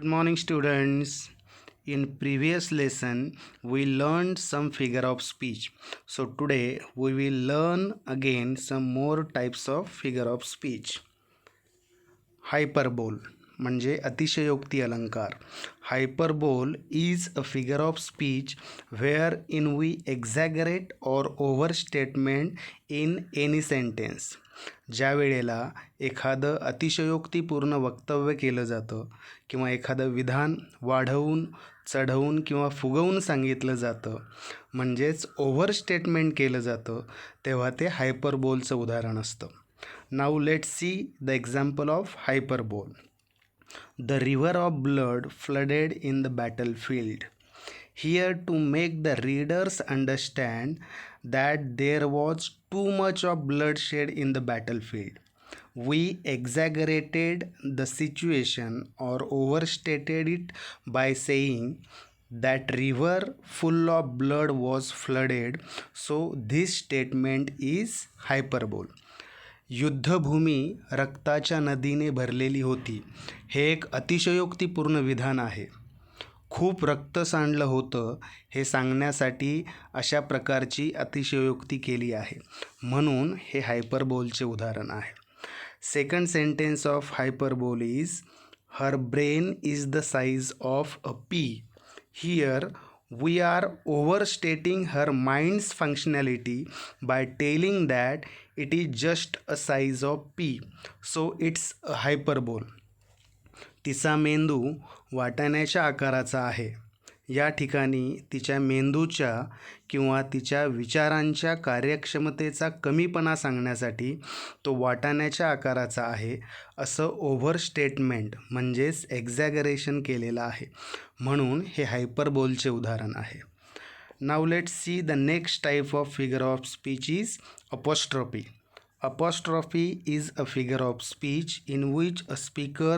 morning, students. In previous lesson, we learned some figure of speech. So today we will learn again some more types of figure of speech. Hyperbole म्हणजे अतिशयोक्ती अलंकार. Hyperbole is a figure of speech wherein we exaggerate or overstatement in any sentence. ज्या वेळेला एखादं अतिशयोक्तीपूर्ण वक्तव्य केलं जातं किंवा एखादं विधान वाढवून चढवून किंवा फुगवून सांगितलं जातं म्हणजेच ओव्हरस्टेटमेंट केलं जातं तेव्हा ते हायपरबोलचं उदाहरण असतं. Now let's see the example of hyperbole. The river of blood flooded in the battlefield. Here, to make the readers understand that there was too much of bloodshed in the battlefield, we exaggerated the situation or overstated it by saying that river full of blood was flooded. So this statement is hyperbole. युद्धभूमी रक्ताच्या नदीने भरलेली होती हे एक अतिशयोक्तीपूर्ण विधान आहे. खूप रक्त सांडलं होतं हे सांगण्यासाठी अशा प्रकारची अतिशयोक्ती केली आहे म्हणून हे हायपरबोलचे उदाहरण आहे. Second sentence of hyperbole is her brain is the size of a pea. Here we are overstating her mind's functionality by telling that it is just a size of p. So it's a hyperbole. तिचा मेंदू वाटाण्याच्या आकाराचा आहे. या ठिकाणी तिच्या मेंदूच्या किंवा तिच्या विचारांच्या कार्यक्षमतेचा कमीपणा सांगण्यासाठी तो वाटाण्याच्या आकाराचा आहे असं ओव्हरस्टेटमेंट म्हणजेच एक्झॅगरेशन केलेलं आहे म्हणून हे हायपरबोलचे उदाहरण आहे. Now let's see the next type of figure of speech is apostrophe. Apostrophe is a figure of speech in which a speaker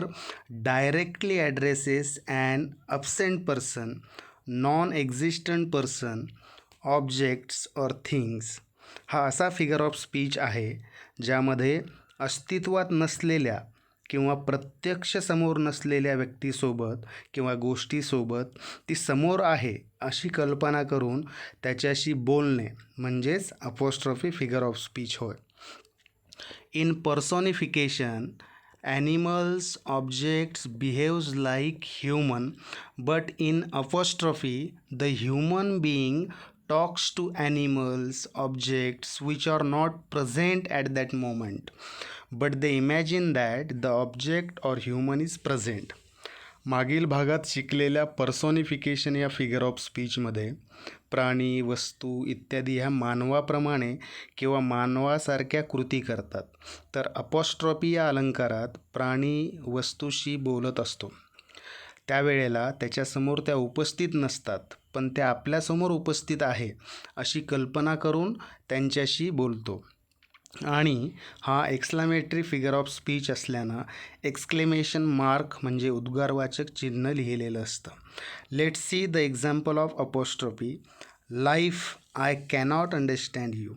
directly addresses an absent person, non-existent person, objects or things. हा असा figure of speech आहे ज्यामध्ये अस्तित्वात नसलेल्या किंवा प्रत्यक्ष समोर नसलेल्या व्यक्तीसोबत किंवा गोष्टीसोबत ती समोर आहे अशी कल्पना करून त्याच्याशी बोलणे म्हणजेच अपॉस्ट्रॉफी फिगर ऑफ स्पीच होय. In personification, animals, objects behaves like human, but in apostrophe, the human being talks to animals, objects which are not present at that moment, but they imagine that the object or human is present. मागील भागात शिकलेल्या पर्सॉनिफिकेशन या figure of स्पीचमध्ये प्राणी वस्तू इत्यादी ह्या मानवाप्रमाणे किंवा मानवासारख्या कृती करतात तर अपॉस्ट्रॉफी या अलंकारात प्राणी वस्तूशी बोलत असतो. त्यावेळेला त्याच्यासमोर त्या उपस्थित नसतात पण त्या आपल्यासमोर उपस्थित आहे अशी कल्पना करून त्यांच्याशी बोलतो आणि हा एक्सक्लेमेटरी फिगर ऑफ स्पीच असल्यानं एक्सक्लेमेशन मार्क म्हणजे उद्गारवाचक चिन्ह लिहिलेलं असतं. Let's see the example of apostrophe. Life I cannot understand you.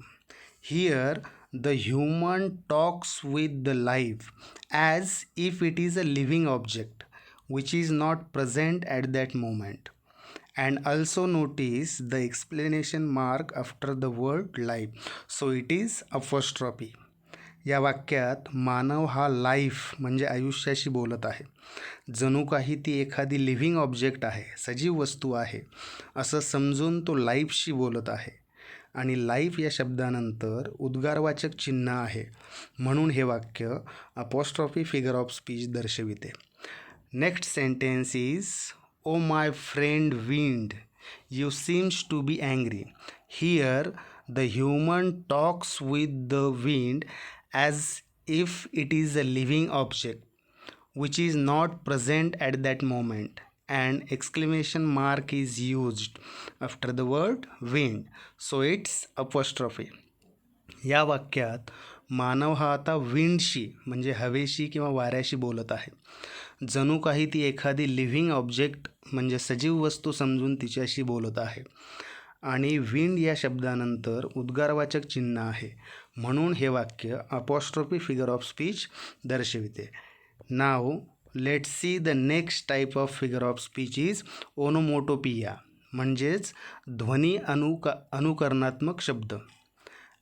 Here the human talks with the life as if it is a living object which is not present at that moment. And also notice the explanation mark after the word life. So it is apostrophe. या वाक्यात मानव हा life म्हणजे आयुष्याशी बोलत आहे. जणू काही ती एखादी लिव्हिंग ऑब्जेक्ट आहे, सजीव वस्तू आहे असं समजून तो लाईफशी बोलत आहे आणि लाईफ या शब्दानंतर उद्गारवाचक चिन्ह आहे म्हणून हे वाक्य अपॉस्ट्रॉफी फिगर ऑफ स्पीच दर्शविते. Next sentence is Oh my friend wind, you seems to be angry. Here the human talks with the wind as if it is a living object which is not present at that moment and exclamation mark is used after the word wind. So it's apostrophe. या वाक्यात मानव हा आता विंडशी म्हणजे हवेशी किंवा वाऱ्याशी बोलत आहे. जणू काही ती एखादी लिव्हिंग ऑब्जेक्ट म्हणजे सजीव वस्तू समजून तिच्याशी बोलत आहे आणि विंड या शब्दानंतर उद्गारवाचक चिन्ह आहे म्हणून हे वाक्य अपॉस्ट्रॉफी फिगर ऑफ स्पीच दर्शविते. Now let's see the next type of figure of speech is onomatopoeia, म्हणजेच ध्वनी अनुकरणात्मक शब्द.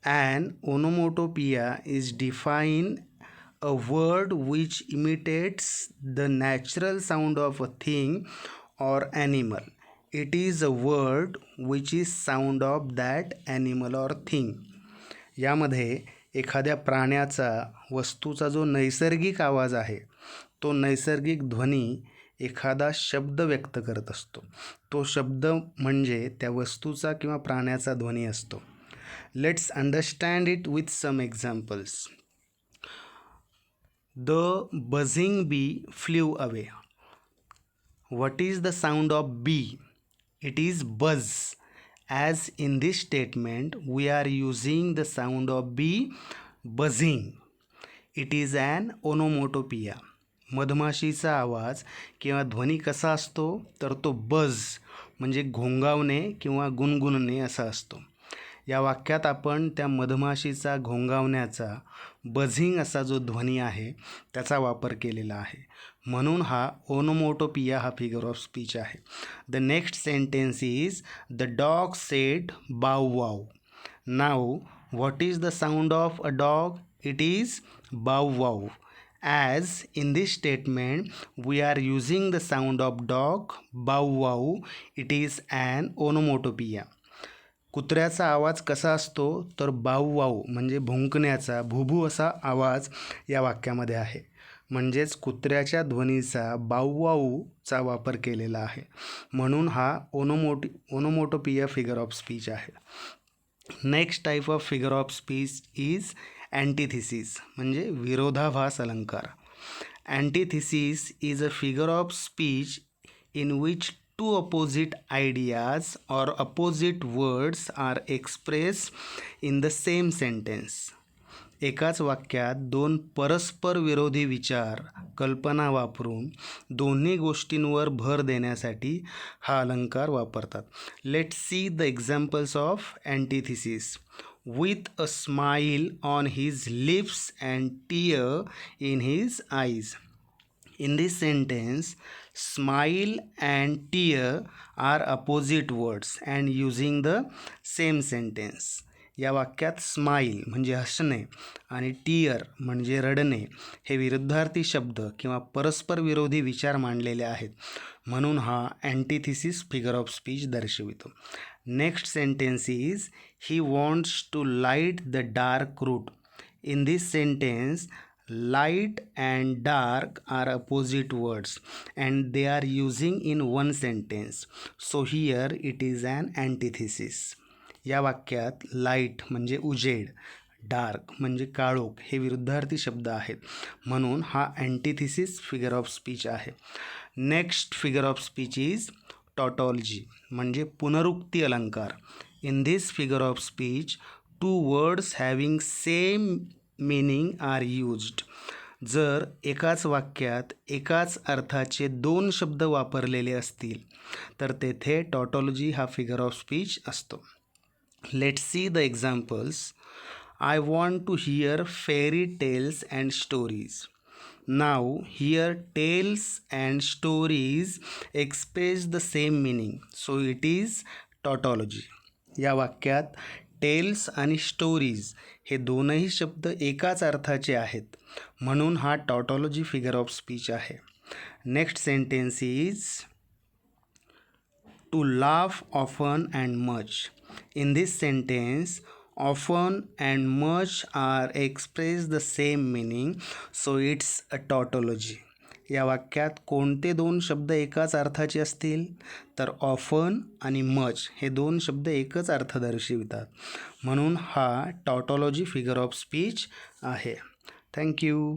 An onomatopoeia is defined a word which imitates the natural sound of a thing or animal. It is a word which is sound of that animal or thing. यामध्ये एखाद्या प्राण्याचा, वस्तूचा जो नैसर्गिक आवाज आहे, तो नैसर्गिक ध्वनी एखादा शब्द व्यक्त करत असतो. तो शब्द म्हणजे त्या वस्तूचा किंवा प्राण्याचा ध्वनी असतो. Let's understand it with some examples. The buzzing bee flew away. What is the sound of bee? It is buzz. As in this statement, we are using the sound of bee buzzing. It is an onomatopoeia. मधमाशीचा आवाज किंवा ध्वनी कसा असतो, तर तो बज म्हणजे घोंगावणे किंवा गुणगुणणे असा असतो. या वाक्यात आपण त्या मधमाशीचा घोंगावण्याचा बझिंग असा जो ध्वनी आहे त्याचा वापर केलेला आहे, म्हणून हा ओनोमोटोपिया हा फिगर ऑफ स्पीच आहे. The next sentence is the dog said bow wow. Now what is the sound of a dog? It is bow wow. As in this statement we are using the sound of dog bow wow. It is an onomatopoeia. कुत्र्याचा आवाज कसा असतो, तर बाऊ वाऊ म्हणजे भुंकण्याचा भुभू असा आवाज या वाक्यामध्ये आहे. म्हणजेच कुत्र्याच्या ध्वनीचा बाऊ वाऊचा वापर केलेला आहे, म्हणून हा ओनोमोटोपिया फिगर ऑफ स्पीच आहे. Next type of figure of speech is antithesis, म्हणजे विरोधाभास अलंकार. Antithesis is a figure of speech in which two opposite ideas or opposite words are expressed in the same sentence. एकाच वाक्यात दोन परस्पर विरोधी विचार कल्पना वापरून दोन्ही गोष्टींवर भर देण्यासाठी हा अलंकार वापरतात. Let's see the examples of antithesis. With a smile on his lips and tear in his eyes. In this sentence, smile and tear are opposite words and using the same sentence. या वाक्यात smile म्हणजे हसणे आणि tier म्हणजे रडणे हे विरुद्धार्थी शब्द किंवा परस्पर विरोधी विचार मांडलेले आहेत, म्हणून हा अँटिथिसिस फिगर ऑफ स्पीच दर्शवितो. Next sentence is he wants to light the dark route. In this sentence light and dark are opposite words and they are using in one sentence, so here it is an antithesis. या वाक्यात light म्हणजे उजेड, dark म्हणजे काळोख हे विरुद्धार्थी शब्द आहेत, म्हणून हा अँटिथिसिस फिगर ऑफ स्पीच आहे. Next figure of speech is tautology, म्हणजे पुनरुक्ती अलंकार. In this figure of speech two words having same meaning are used. जर एकाच वाक्यात एकाच अर्थाचे दोन शब्द वापरलेले असतील तर तेथे टॉटॉलॉजी हा फिगर ऑफ स्पीच असतो. Let's see the examples. I want to hear fairy tales and stories. Now here tales and stories express the same meaning, so it is tautology. या वाक्यात टेल्स आणि स्टोरीज हे दोनही शब्द एकाच अर्थाचे आहेत, म्हणून हा टॉटॉलॉजी फिगर ऑफ स्पीच आहे. Next sentence is to laugh often and much. In this sentence often and much are express the same meaning, so it's a tautology. या वाक्यात कोणते दोन शब्द एकाच अर्थाचे असतील, तर ऑफन आणि मच हे दोन शब्द एकच अर्थ दर्शवितात, म्हणून हा टॉटॉलॉजी फिगर ऑफ स्पीच आहे. थँक्यू.